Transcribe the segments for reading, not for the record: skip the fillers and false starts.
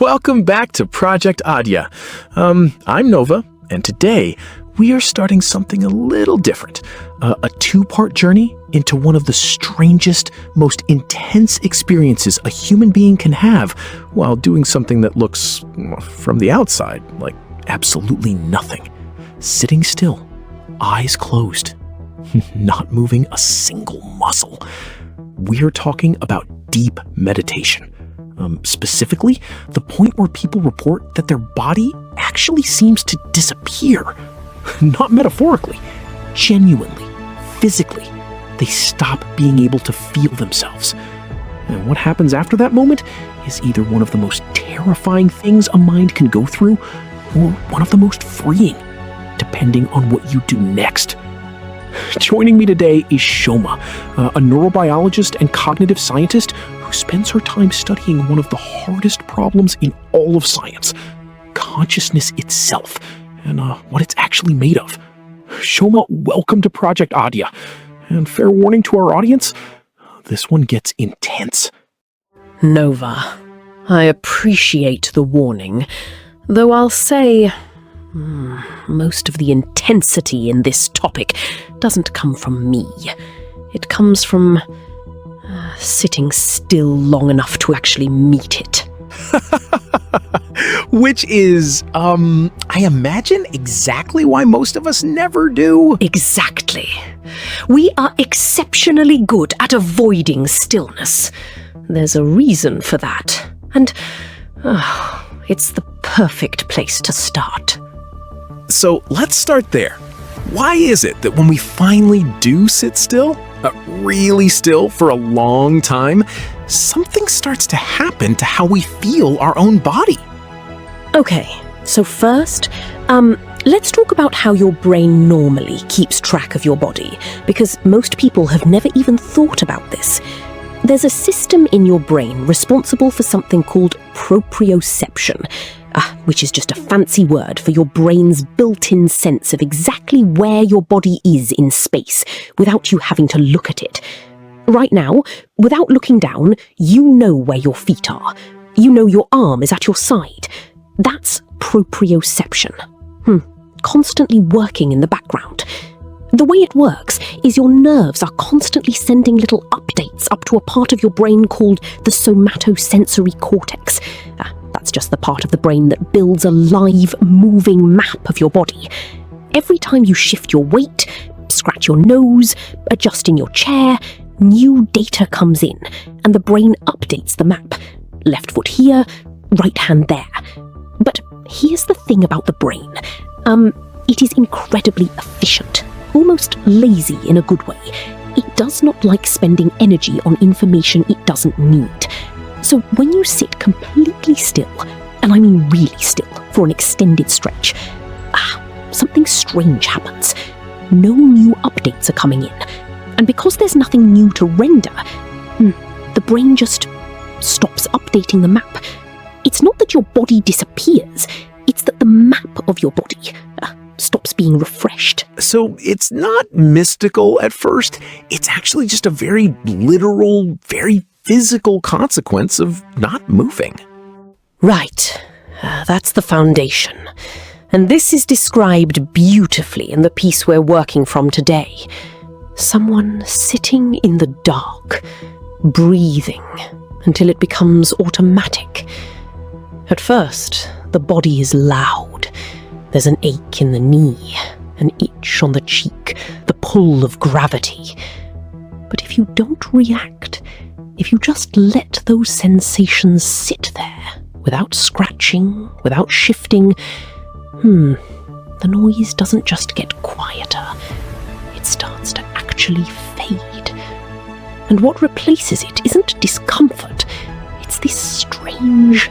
Welcome back to Project-Adya. I'm Nova, and today we are starting something a little different. A two-part journey into one of the strangest, most intense experiences a human being can have while doing something that looks, from the outside, like absolutely nothing. Sitting still, eyes closed, not moving a single muscle. We're talking about deep meditation. Specifically, the point where people report that their body actually seems to disappear. Not metaphorically, genuinely, physically. They stop being able to feel themselves. And what happens after that moment is either one of the most terrifying things a mind can go through, or one of the most freeing, depending on what you do next. Joining me today is Shoma, a neurobiologist and cognitive scientist who spends her time studying one of the hardest problems in all of science, consciousness itself, and what it's actually made of. Shoma, welcome to Project-Adya. And fair warning to our audience, this one gets intense. Nova, I appreciate the warning, though I'll say most of the intensity in this topic doesn't come from me. It comes from sitting still long enough to actually meet it. Which is, I imagine exactly why most of us never do. Exactly. We are exceptionally good at avoiding stillness. There's a reason for that, and it's the perfect place to start. So let's start there. Why is it that when we finally do sit still, really still for a long time, something starts to happen to how we feel our own body? Okay, so first, let's talk about how your brain normally keeps track of your body, because most people have never even thought about this. There's a system in your brain responsible for something called proprioception, which is just a fancy word for your brain's built-in sense of exactly where your body is in space, without you having to look at it. Right now, without looking down, you know where your feet are. You know your arm is at your side. That's proprioception. Constantly working in the background. The way it works is your nerves are constantly sending little updates up to a part of your brain called the somatosensory cortex. That's just the part of the brain that builds a live, moving map of your body. Every time you shift your weight, scratch your nose, adjust in your chair, new data comes in, and the brain updates the map. Left foot here, right hand there. But here's the thing about the brain. It is incredibly efficient, almost lazy in a good way. It does not like spending energy on information it doesn't need. So when you sit completely still, and I mean really still, for an extended stretch, something strange happens. No new updates are coming in. And because there's nothing new to render, the brain just stops updating the map. It's not that your body disappears, it's that the map of your body stops being refreshed. So it's not mystical at first, it's actually just a very literal, very physical consequence of not moving. Right, that's the foundation. And this is described beautifully in the piece we're working from today. Someone sitting in the dark, breathing until it becomes automatic. At first, the body is loud. There's an ache in the knee, an itch on the cheek, the pull of gravity. But if you don't react, if you just let those sensations sit there, without scratching, without shifting, the noise doesn't just get quieter. It starts to actually fade. And what replaces it isn't discomfort. It's this strange,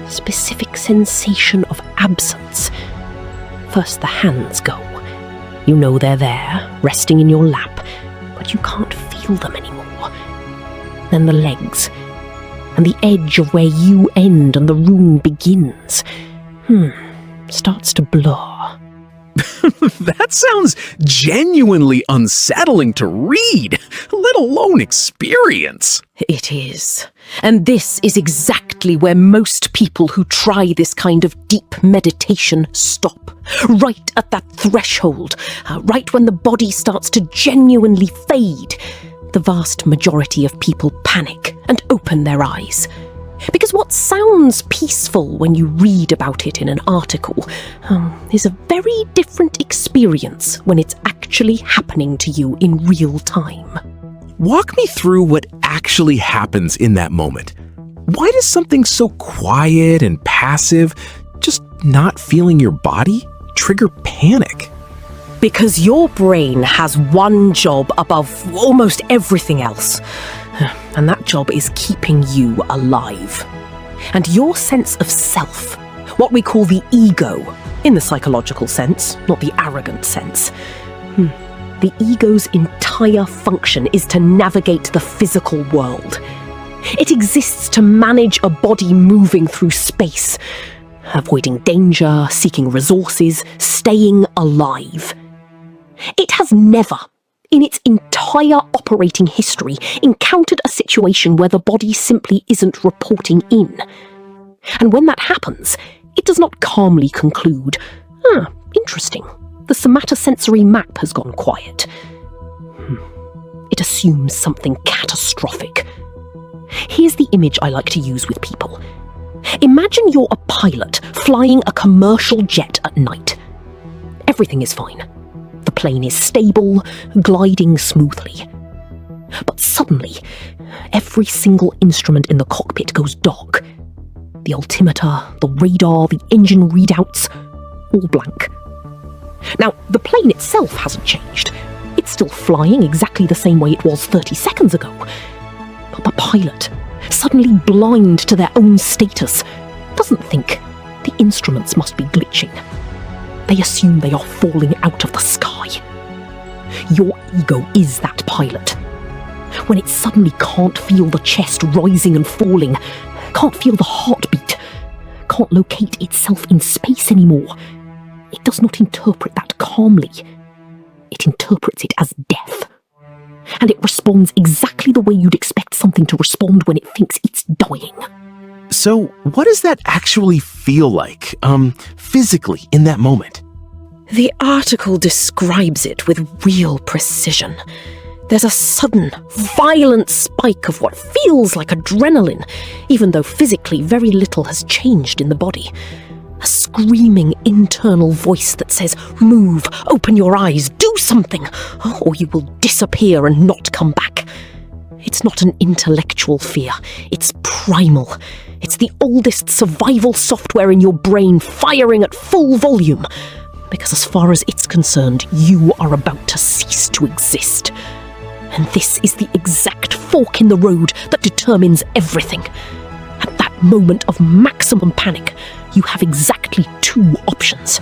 specific sensation of absence. First the hands go. You know they're there, resting in your lap, but you can't feel them anymore. Then the legs, and the edge of where you end and the room begins, starts to blur. That sounds genuinely unsettling to read, let alone experience. It is. And this is exactly where most people who try this kind of deep meditation stop. Right at that threshold, right when the body starts to genuinely fade. The vast majority of people panic and open their eyes. Because what sounds peaceful when you read about it in an article is a very different experience when it's actually happening to you in real time. Walk me through what actually happens in that moment. Why does something so quiet and passive, just not feeling your body, trigger panic? Because your brain has one job above almost everything else. And that job is keeping you alive. And your sense of self, what we call the ego, in the psychological sense, not the arrogant sense. The ego's entire function is to navigate the physical world. It exists to manage a body moving through space, avoiding danger, seeking resources, staying alive. It has never, in its entire operating history, encountered a situation where the body simply isn't reporting in. And when that happens, it does not calmly conclude, interesting, the somatosensory map has gone quiet. It assumes something catastrophic. Here's the image I like to use with people. Imagine you're a pilot flying a commercial jet at night. Everything is fine. The plane is stable, gliding smoothly. But suddenly, every single instrument in the cockpit goes dark. The altimeter, the radar, the engine readouts, all blank. Now, the plane itself hasn't changed. It's still flying exactly the same way it was 30 seconds ago. But the pilot, suddenly blind to their own status, doesn't think the instruments must be glitching. They assume they are falling out of the sky. Your ego is that pilot. When it suddenly can't feel the chest rising and falling, can't feel the heartbeat, can't locate itself in space anymore, it does not interpret that calmly. It interprets it as death. And it responds exactly the way you'd expect something to respond when it thinks it's dying. So, what does that actually feel like, physically in that moment? The article describes it with real precision. There's a sudden, violent spike of what feels like adrenaline, even though physically very little has changed in the body. A screaming internal voice that says, "Move, open your eyes, do something, or you will disappear and not come back." It's not an intellectual fear, it's primal. It's the oldest survival software in your brain firing at full volume. Because as far as it's concerned, you are about to cease to exist. And this is the exact fork in the road that determines everything. At that moment of maximum panic, you have exactly two options.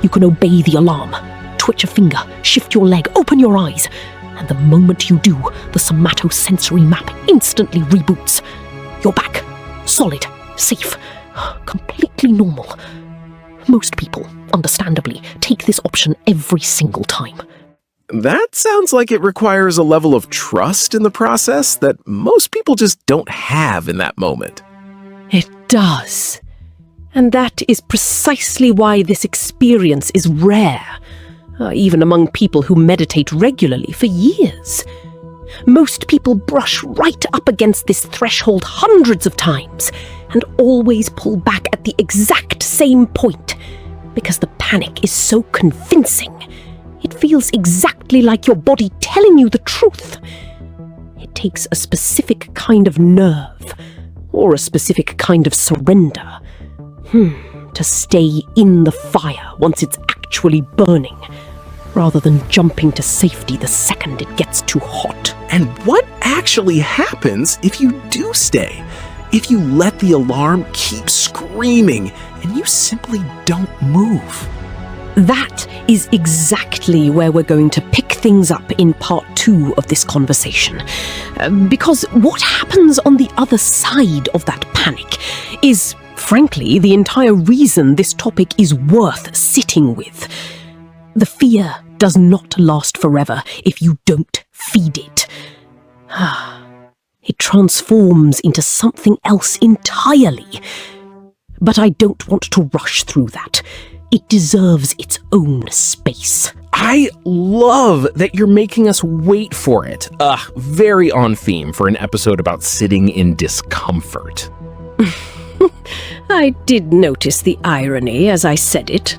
You can obey the alarm, twitch a finger, shift your leg, open your eyes, and the moment you do, the somatosensory map instantly reboots. You're back, solid, safe, completely normal. Most people, understandably, take this option every single time. That sounds like it requires a level of trust in the process that most people just don't have in that moment. It does. And that is precisely why this experience is rare, even among people who meditate regularly for years. Most people brush right up against this threshold hundreds of times and always pull back at the exact same point because the panic is so convincing. It feels exactly like your body telling you the truth. It takes a specific kind of nerve or a specific kind of surrender to stay in the fire once it's actually burning, rather than jumping to safety the second it gets too hot. And what actually happens if you do stay? If you let the alarm keep screaming and you simply don't move? That is exactly where we're going to pick things up in part 2 of this conversation. Because what happens on the other side of that panic is, frankly, the entire reason this topic is worth sitting with. The fear does not last forever if you don't feed it. It transforms into something else entirely. But I don't want to rush through that. It deserves its own space. I love that you're making us wait for it. Very on theme for an episode about sitting in discomfort. I did notice the irony as I said it.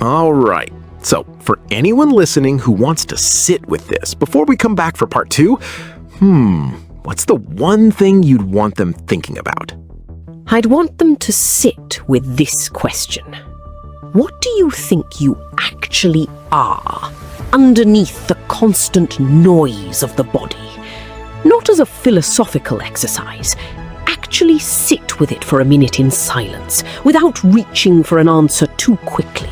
All right. So, for anyone listening who wants to sit with this before we come back for part 2, what's the one thing you'd want them thinking about? I'd want them to sit with this question. What do you think you actually are, underneath the constant noise of the body? Not as a philosophical exercise. Actually sit with it for a minute in silence, without reaching for an answer too quickly.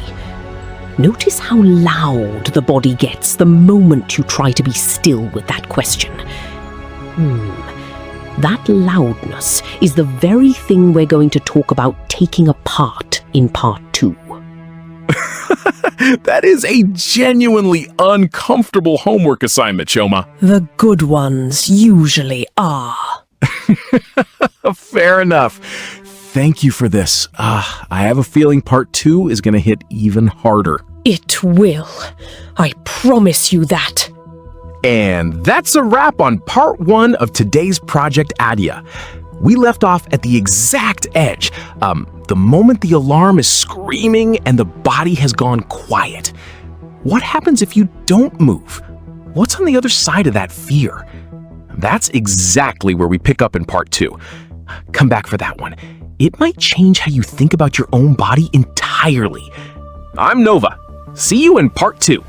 Notice how loud the body gets the moment you try to be still with that question. That loudness is the very thing we're going to talk about taking apart in part 2. That is a genuinely uncomfortable homework assignment, Shoma. The good ones usually are. Fair enough. Thank you for this. I have a feeling part 2 is going to hit even harder. It will. I promise you that. And that's a wrap on part 1 of today's Project-Adya. We left off at the exact edge, the moment the alarm is screaming and the body has gone quiet. What happens if you don't move? What's on the other side of that fear? That's exactly where we pick up in part 2. Come back for that one. It might change how you think about your own body entirely. I'm Nova. See you in part 2.